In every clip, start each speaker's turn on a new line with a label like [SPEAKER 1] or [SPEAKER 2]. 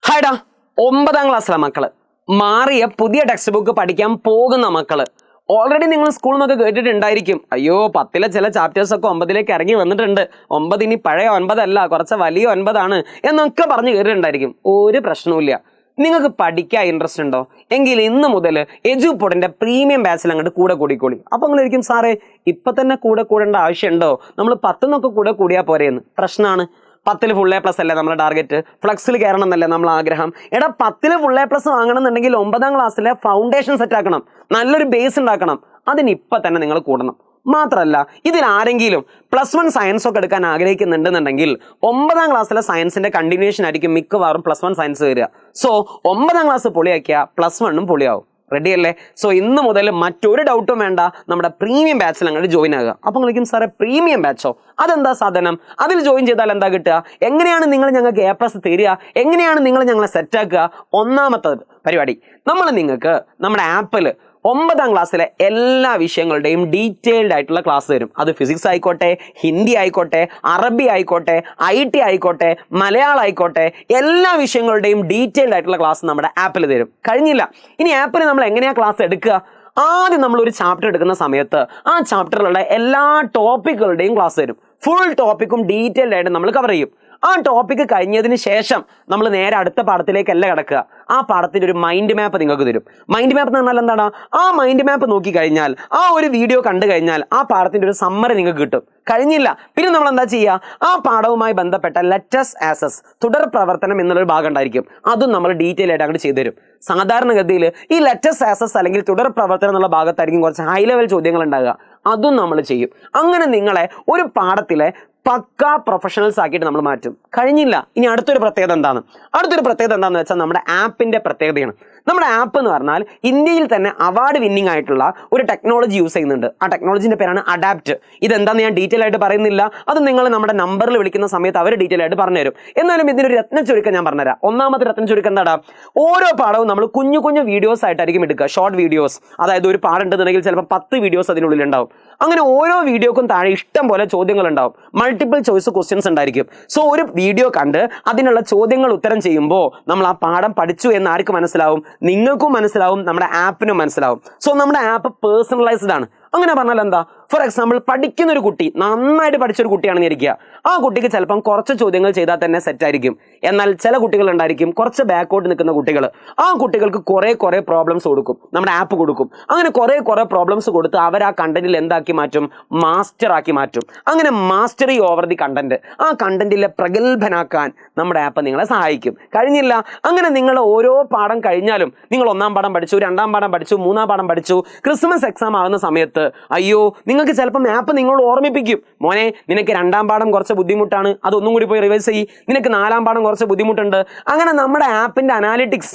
[SPEAKER 1] ഹായ്ഡാ 9ാം ക്ലാസ്സിലെ മക്കള് മാറിയ പുതിയ ടെക്സ്റ്റ് ബുക്ക് പഠിക്കാൻ പോകുന്ന മക്കള് ഓൾറെഡി നിങ്ങൾ സ്കൂളിൽ നിന്നൊക്കെ കേട്ടിട്ടുണ്ടായിരിക്കും. അയ്യോ 10ലെ ചില ചാപ്റ്റേഴ്സ് ഒക്കെ 9ലേക്ക് ഇറങ്ങി വന്നിട്ടുണ്ട്. 9 ഇനി പഴയ 9 അല്ല, കുറച്ച് വലിയ 9 ആണ് എന്നൊക്കെ പറഞ്ഞ് കേട്ടിട്ടുണ്ടായിരിക്കും. ഒരു പ്രശ്നവുമില്ല. നിങ്ങൾക്ക് പഠിക്കാൻ ഇൻട്രസ്റ്റ് ഉണ്ടോ എങ്കിൽ ഇന്ന് മുതൽ എജുപോഡിന്റെ പ്രീമിയം ബാച്ചിൽ അങ്ങോട്ട് കൂടെ കൂടിക്കോളി. അപ്പൊ നിങ്ങളായിരിക്കും സാറേ ഇപ്പൊ തന്നെ കൂടെ കൂടേണ്ട ആവശ്യമുണ്ടോ, നമ്മൾ 10 കൂടെ കൂടിയാൽ പോരെയെന്ന്. പ്രശ്നമാണ്. 10ൽ ഫുൾ എ പ്ലസ് അല്ലേ നമ്മുടെ ടാർഗറ്റ്, ഫ്ലക്സിൽ കയറണം എന്നല്ലേ നമ്മൾ ആഗ്രഹം. എടാ 10ൽ ഫുൾ എ പ്ലസ് വാങ്ങണം എന്നുണ്ടെങ്കിൽ 9ാം ക്ലാസ്സിലെ ഫൗണ്ടേഷൻ സെറ്റ് ആക്കണം, നല്ലൊരു ബേസ് ഉണ്ടാക്കണം. അതിന് ഇപ്പം തന്നെ നിങ്ങൾ കൂടണം. മാത്രമല്ല ഇതിൽ ആരെങ്കിലും +1 സയൻസ് ഒക്കെ എടുക്കാൻ ആഗ്രഹിക്കുന്നുണ്ടെന്നുണ്ടെങ്കിൽ 9ാം ക്ലാസ്സിലെ സയൻസിന്റെ കണ്ടിന്യൂഷൻ ആയിരിക്കും മിക്കവാറും +1 സയൻസ് വരിക. സോ 9ാം ക്ലാസ് പൊളിയാക്കിയാൽ +1ഉം പൊളിയാവും. റെഡി അല്ലേ? സോ ഇന്ന് മുതൽ മറ്റൊരു ഡൗട്ടും വേണ്ട, നമ്മുടെ പ്രീമിയം ബാച്ചിൽ അങ്ങോട്ട് ജോയിൻ ആകുക. അപ്പോൾ നിങ്ങൾക്കും സാറേ പ്രീമിയം ബാച്ചോ, അതെന്താ സാധനം, അതിൽ ജോയിൻ ചെയ്താൽ എന്താ കിട്ടുക, എങ്ങനെയാണ് നിങ്ങൾ ഞങ്ങൾക്ക് A+ തരിക, എങ്ങനെയാണ് നിങ്ങൾ ഞങ്ങളെ സെറ്റാക്കുക? ഒന്നാമത്തെ പരിപാടി, നമ്മൾ നിങ്ങൾക്ക് നമ്മുടെ ആപ്പിൽ 9ാം ക്ലാസ്സിലെ എല്ലാ വിഷയങ്ങളുടെയും ഡീറ്റെയിൽഡ് ആയിട്ടുള്ള ക്ലാസ് തരും. അത് ഫിസിക്സ് ആയിക്കോട്ടെ, ഹിന്ദി ആയിക്കോട്ടെ, അറബി ആയിക്കോട്ടെ, IT ആയിക്കോട്ടെ, മലയാളം ആയിക്കോട്ടെ, എല്ലാ വിഷയങ്ങളുടെയും ഡീറ്റെയിൽഡ് ആയിട്ടുള്ള ക്ലാസ് നമ്മുടെ ആപ്പിൽ തരും. കഴിഞ്ഞില്ല, ഇനി ആപ്പിൽ നമ്മൾ എങ്ങനെയാണ് ക്ലാസ് എടുക്കുക? ആദ്യം നമ്മൾ ഒരു ചാപ്റ്റർ എടുക്കുന്ന സമയത്ത് ആ ചാപ്റ്ററിലുള്ള എല്ലാ ടോപ്പിക്കുകളുടെയും ക്ലാസ് തരും. ഫുൾ ടോപ്പിക്കും ഡീറ്റെയിൽഡ് ആയിട്ട് നമ്മൾ കവർ ചെയ്യും. ആ ടോപ്പിക്ക് കഴിഞ്ഞതിന് ശേഷം നമ്മൾ നേരെ അടുത്ത പാഠത്തിലേക്കല്ല കിടക്കുക. ആ പാഠത്തിന്റെ ഒരു മൈൻഡ് മാപ്പ് നിങ്ങൾക്ക് തരും. മൈൻഡ് മാപ്പ് എന്ന് പറഞ്ഞാൽ എന്താണ്? ആ മൈൻഡ് മാപ്പ് നോക്കി കഴിഞ്ഞാൽ, ആ ഒരു വീഡിയോ കണ്ടു കഴിഞ്ഞാൽ ആ പാഠത്തിന്റെ ഒരു സമ്മറി നിങ്ങൾക്ക് കിട്ടും. കഴിഞ്ഞില്ല, പിന്നെ നമ്മൾ എന്താ ചെയ്യുക? ആ പാഠവുമായി ബന്ധപ്പെട്ട ലെറ്റസ് ആസസ് തുടർ പ്രവർത്തനം എന്നുള്ളൊരു ഭാഗം ഉണ്ടായിരിക്കും. അതും നമ്മൾ ഡീറ്റെയിൽ ആയിട്ട് അങ്ങോട്ട് ചെയ്തു തരും. സാധാരണഗതിയിൽ ഈ ലെറ്റസ് ആസസ് അല്ലെങ്കിൽ തുടർ പ്രവർത്തനം എന്നുള്ള ഭാഗത്തായിരിക്കും കുറച്ച് ഹൈ ലെവൽ ചോദ്യങ്ങൾ ഉണ്ടാകുക. അതും നമ്മൾ ചെയ്യും. അങ്ങനെ നിങ്ങളെ ഒരു പാഠത്തിലെ പക്കാ പ്രൊഫഷണൽസ് ആക്കിയിട്ട് നമ്മൾ മാറ്റും. കഴിഞ്ഞില്ല, ഇനി അടുത്തൊരു പ്രത്യേകത എന്താണ്? അടുത്തൊരു പ്രത്യേകത എന്താണെന്ന് വെച്ചാൽ നമ്മുടെ ആപ്പിന്റെ പ്രത്യേകതയാണ്. നമ്മുടെ ആപ്പ് എന്ന് പറഞ്ഞാൽ ഇന്ത്യയിൽ തന്നെ അവാർഡ് വിന്നിംഗ് ആയിട്ടുള്ള ഒരു ടെക്നോളജി യൂസ് ചെയ്യുന്നുണ്ട്. ആ ടെക്നോളജിന്റെ പേരാണ് അഡാപ്റ്റ്. ഇതെന്താണെന്ന് ഞാൻ ഡീറ്റെയിൽ ആയിട്ട് പറയുന്നില്ല, അത് നിങ്ങൾ നമ്മുടെ നമ്പറിൽ വിളിക്കുന്ന സമയത്ത് അവർ ഡീറ്റെയിൽ ആയിട്ട് പറഞ്ഞുതരും. എന്നാലും ഇതിനൊരു രത്ന ചുരുക്കം ഞാൻ പറഞ്ഞുതരാം. ഒന്നാമത്തെ രത്ന ചുരുക്കം എന്താടാ? ഓരോ പാഠവും നമ്മൾ കുഞ്ഞു കുഞ്ഞു വീഡിയോസ് ആയിട്ടായിരിക്കും എടുക്കുക, ഷോർട്ട് വീഡിയോസ്. അതായത് ഒരു പാഠം ഉണ്ടെന്നുണ്ടെങ്കിൽ ചിലപ്പോൾ 10 വീഡിയോസ് അതിനുള്ളിൽ ഉണ്ടാവും. അങ്ങനെ ഓരോ വീഡിയോക്കും താഴെ ഇഷ്ടം പോലെ ചോദ്യങ്ങൾ ഉണ്ടാവും. മൾട്ടിപ്പിൾ ചോയ്സ് ക്വസ്റ്റ്യൻസ് ഉണ്ടായിരിക്കും. സോ ഒരു വീഡിയോ കണ്ട് അതിനുള്ള ചോദ്യങ്ങൾ ഉത്തരം ചെയ്യുമ്പോൾ നമ്മൾ ആ പാഠം പഠിച്ചു എന്ന് ആർക്ക് മനസ്സിലാവും? നിങ്ങൾക്കും മനസ്സിലാവും, നമ്മുടെ ആപ്പിനും മനസ്സിലാവും. സോ നമ്മുടെ ആപ്പ് പേഴ്സണലൈസ്ഡ് ആണ്. അങ്ങനെ പറഞ്ഞാൽ എന്താ? ഫോർ എക്സാമ്പിൾ, പഠിക്കുന്ന ഒരു കുട്ടി, നന്നായിട്ട് പഠിച്ചൊരു കുട്ടിയാണെന്ന് ഇരിക്കുക. ആ കുട്ടിക്ക് ചിലപ്പം കുറച്ച് ചോദ്യങ്ങൾ ചെയ്താൽ തന്നെ സെറ്റ് ആയിരിക്കും. എന്നാൽ ചില കുട്ടികൾ ഉണ്ടായിരിക്കും കുറച്ച് ബാക്കോട്ട് നിൽക്കുന്ന കുട്ടികൾ. ആ കുട്ടികൾക്ക് കുറെ പ്രോബ്ലംസ് കൊടുക്കും, നമ്മുടെ ആപ്പ് കൊടുക്കും. അങ്ങനെ കുറെ പ്രോബ്ലംസ് കൊടുത്ത് അവർ ആ കണ്ടന്റിൽ എന്താക്കി മാറ്റും? മാസ്റ്റർ ആക്കി മാറ്റും. അങ്ങനെ മാസ്റ്ററി ഓവർ ദി കണ്ടന്റ്, ആ കണ്ടന്റിലെ പ്രഗത്ഭനാക്കാൻ നമ്മുടെ ആപ്പ് നിങ്ങളെ സഹായിക്കും. കഴിഞ്ഞില്ല, അങ്ങനെ നിങ്ങൾ ഓരോ പാഠം കഴിഞ്ഞാലും നിങ്ങൾ 1ാം പാഠം പഠിച്ചു, 2ാം പാഠം പഠിച്ചു, 3ാം പാഠം പഠിച്ചു, ക്രിസ്മസ് എക്സാം ആകുന്ന സമയത്ത് അയ്യോ നിങ്ങൾക്ക് ചിലപ്പോൾ ആപ്പ് നിങ്ങളോട് ഓർമ്മിപ്പിക്കും, മോനെ നിനക്ക് 2ാം പാഠം കുറച്ച് ബുദ്ധിമുട്ടാണ്, അതൊന്നും കൂടി പോയി റിവൈസ് ചെയ്യ്, നിനക്ക് 4ാം പാഠം കുറച്ച് ബുദ്ധിമുട്ടുണ്ട്. അങ്ങനെ നമ്മുടെ ആപ്പിന്റെ അനാലിറ്റിക്സ്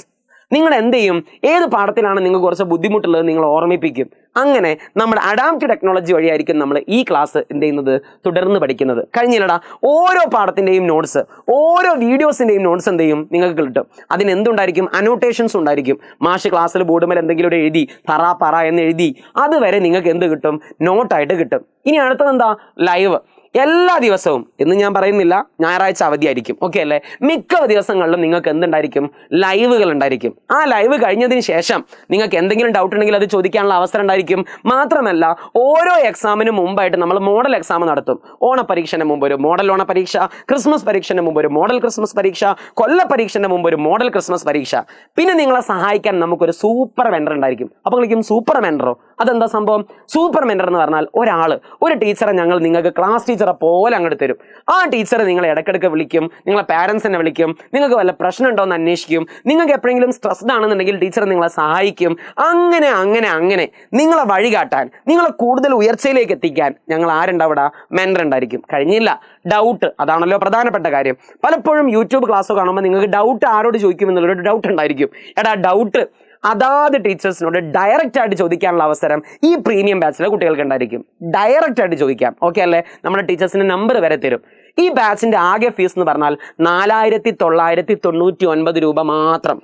[SPEAKER 1] നിങ്ങൾ എന്ത് ചെയ്യും? ഏത് പാഠത്തിലാണ് നിങ്ങൾക്ക് കുറച്ച് ബുദ്ധിമുട്ടുള്ളത് നിങ്ങൾ ഓർമ്മിപ്പിക്കും. അങ്ങനെ നമ്മുടെ അഡാപ്റ്റീവ് ടെക്നോളജി വഴിയായിരിക്കും നമ്മൾ ഈ ക്ലാസ് എന്ത് ചെയ്യുന്നത്? തുടർന്ന് പഠിക്കുന്നത്. കഴിഞ്ഞില്ലടാ, ഓരോ പാഠത്തിൻ്റെയും നോട്ട്സ്, ഓരോ വീഡിയോസിൻ്റെയും നോട്ട്സ് എന്ത് ചെയ്യും? നിങ്ങൾക്ക് കിട്ടും. അതിന് എന്തുണ്ടായിരിക്കും? അനോട്ടേഷൻസ് ഉണ്ടായിരിക്കും. മാഷ് ക്ലാസ്സിൽ ബോർഡ് മേൽ എന്തെങ്കിലും എഴുതി പറ എന്ന് എഴുതി, അതുവരെ നിങ്ങൾക്ക് എന്ത് കിട്ടും? നോട്ടായിട്ട് കിട്ടും. ഇനി അടുത്തത് എന്താ? ലൈവ്. എല്ലാ ദിവസവും എന്ന് ഞാൻ പറയുന്നില്ല, ഞായറാഴ്ച അവധിയായിരിക്കും, ഓക്കെ അല്ലേ? മിക്ക ദിവസങ്ങളിലും നിങ്ങൾക്ക് എന്തുണ്ടായിരിക്കും? ലൈവുകൾ ഉണ്ടായിരിക്കും. ആ ലൈവ് കഴിഞ്ഞതിന് ശേഷം നിങ്ങൾക്ക് എന്തെങ്കിലും ഡൗട്ട് ഉണ്ടെങ്കിൽ അത് ചോദിക്കാനുള്ള അവസരം ഉണ്ടായിരിക്കും. മാത്രമല്ല ഓരോ എക്സാമിനും മുമ്പായിട്ട് നമ്മൾ മോഡൽ എക്സാം നടത്തും. ഓണപരീക്ഷന് മുമ്പ് ഒരു മോഡൽ ഓണപരീക്ഷ, ക്രിസ്മസ് പരീക്ഷന് മുമ്പ് ഒരു മോഡൽ ക്രിസ്മസ് പരീക്ഷ, കൊല്ല പരീക്ഷന് മുമ്പ് ഒരു മോഡൽ ക്രിസ്മസ് പരീക്ഷ. പിന്നെ നിങ്ങളെ സഹായിക്കാൻ നമുക്കൊരു സൂപ്പർ മെന്റർ ഉണ്ടായിരിക്കും. അപ്പോൾ നിങ്ങൾക്കും സൂപ്പർ മെന്ററോ? അതെന്താ സംഭവം? സൂപ്പർ മെന്റർ എന്ന് പറഞ്ഞാൽ ഒരു ടീച്ചറെ ഞങ്ങൾ നിങ്ങൾക്ക് ക്ലാസ് ടീച്ചറെ പോലെ അങ്ങോട്ട് തരും. ആ ടീച്ചറെ നിങ്ങളെ ഇടയ്ക്കിടയ്ക്ക് വിളിക്കും, നിങ്ങളെ പാരൻസിനെ വിളിക്കും, നിങ്ങൾക്ക് വല്ല പ്രശ്നം ഉണ്ടോ എന്ന് അന്വേഷിക്കും, നിങ്ങൾക്ക് എപ്പോഴെങ്കിലും സ്ട്രെസ്ഡ് ആണെന്നുണ്ടെങ്കിൽ ടീച്ചർ നിങ്ങളെ സഹായിക്കും. അങ്ങനെ നിങ്ങളെ വഴികാട്ടാൻ, നിങ്ങളെ കൂടുതൽ ഉയർച്ചയിലേക്ക് എത്തിക്കാൻ ഞങ്ങൾ ആരുണ്ടാവിടെ? മെന്റർ ഉണ്ടായിരിക്കും. കഴിഞ്ഞില്ല, ഡൗട്ട്, അതാണല്ലോ പ്രധാനപ്പെട്ട കാര്യം. പലപ്പോഴും യൂട്യൂബ് ക്ലാസ് കാണുമ്പോൾ നിങ്ങൾക്ക് ഡൗട്ട് ആരോട് ചോദിക്കും എന്നുള്ളൊരു ഡൗട്ട് ഉണ്ടായിരിക്കും. എടാ ഡൗട്ട് അതാത് ടീച്ചേഴ്സിനോട് ഡയറക്റ്റ് ആയിട്ട് ചോദിക്കാനുള്ള അവസരം ഈ പ്രീമിയം ബാച്ചിലെ കുട്ടികൾക്ക് ഉണ്ടായിരിക്കും. ഡയറക്റ്റ് ആയിട്ട് ചോദിക്കാം, ഓക്കെ അല്ലേ? നമ്മുടെ ടീച്ചേഴ്സിന്റെ നമ്പർ വരെ തരും. ഈ ബാച്ചിന്റെ ആകെ ഫീസ് എന്ന് പറഞ്ഞാൽ 4,999 രൂപ മാത്രം.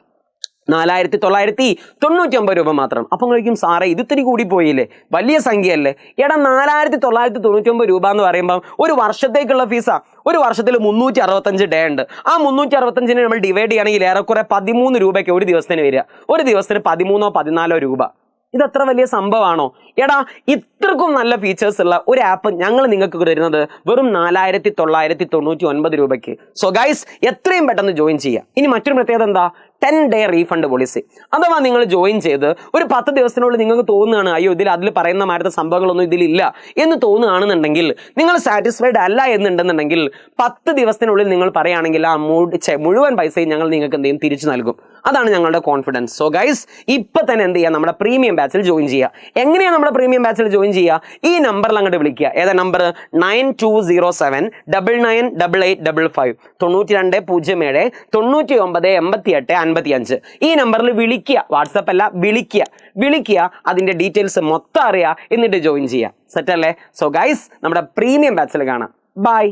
[SPEAKER 1] 4,999 രൂപ മാത്രം. അപ്പം കഴിക്കും സാറേ ഇത് ഇത്തിരി കൂടി പോയില്ലേ, വലിയ സംഖ്യയല്ലേ? എടാ 4,999 രൂപ എന്ന് പറയുമ്പം ഒരു വർഷത്തേക്കുള്ള ഫീസാ. ഒരു വർഷത്തിൽ 365 ഡേ ഉണ്ട്. ആ 365 നമ്മൾ ഡിവൈഡ് ചെയ്യുകയാണെങ്കിൽ ഏറെക്കുറെ 13 രൂപയ്ക്ക് ഒരു ദിവസത്തിന് വരിക. ഒരു ദിവസത്തിന് 13-14 രൂപ. ഇതത്ര വലിയ സംഭവമാണോ? എടാ ഇത്രക്കും നല്ല ഫീച്ചേഴ്സ് ഉള്ള ഒരു ആപ്പ് ഞങ്ങൾ നിങ്ങൾക്ക് തരുന്നത് വെറും 4,999 രൂപയ്ക്ക്. സോ ഗൈസ്, എത്രയും പെട്ടെന്ന് ജോയിൻ ചെയ്യുക. ഇനി മറ്റൊരു പ്രത്യേകത എന്താ? 10 ഡേ റീഫണ്ട് പോളിസി. അഥവാ നിങ്ങൾ ജോയിൻ ചെയ്ത് ഒരു 10 ദിവസത്തിനുള്ളിൽ നിങ്ങൾക്ക് തോന്നുകയാണ് അയ്യോ അതിൽ പറയുന്ന മാറ്റത്തെ സംഭവങ്ങളൊന്നും ഇതിലില്ല എന്ന് തോന്നുകയാണെന്നുണ്ടെങ്കിൽ, നിങ്ങൾ സാറ്റിസ്ഫൈഡ് അല്ല എന്നുണ്ടെന്നുണ്ടെങ്കിൽ 10 ദിവസത്തിനുള്ളിൽ നിങ്ങൾ പറയുകയാണെങ്കിൽ ആ മുഴുവൻ പൈസയും ഞങ്ങൾ നിങ്ങൾക്ക് എന്ത് ചെയ്യും, തിരിച്ചു നൽകും. അതാണ് ഞങ്ങളുടെ കോൺഫിഡൻസ്. സോ ഗൈസ്, ഇപ്പം തന്നെ എന്ത് ചെയ്യുക, നമ്മുടെ പ്രീമിയം ബാച്ചിൽ ജോയിൻ ചെയ്യുക. എങ്ങനെയാണ് നമ്മുടെ പ്രീമിയം ബാച്ചിൽ ജോയിൻ ചെയ്യുക? ഈ നമ്പറിൽ അങ്ങോട്ട് വിളിക്കുക. ഏതാ നമ്പർ? 9207-998855 9207 9988 55. ഈ നമ്പറിൽ വിളിക്കുക. വാട്സപ്പ് അല്ല, വിളിക്കുക. അതിന്റെ ഡീറ്റെയിൽസ് മൊത്തം അറിയുക, എന്നിട്ട് ജോയിൻ ചെയ്യുക. സെറ്റ് അല്ലേ? സോ ഗൈസ്, നമ്മുടെ പ്രീമിയം ബാച്ചിൽ കാണാം. ബൈ.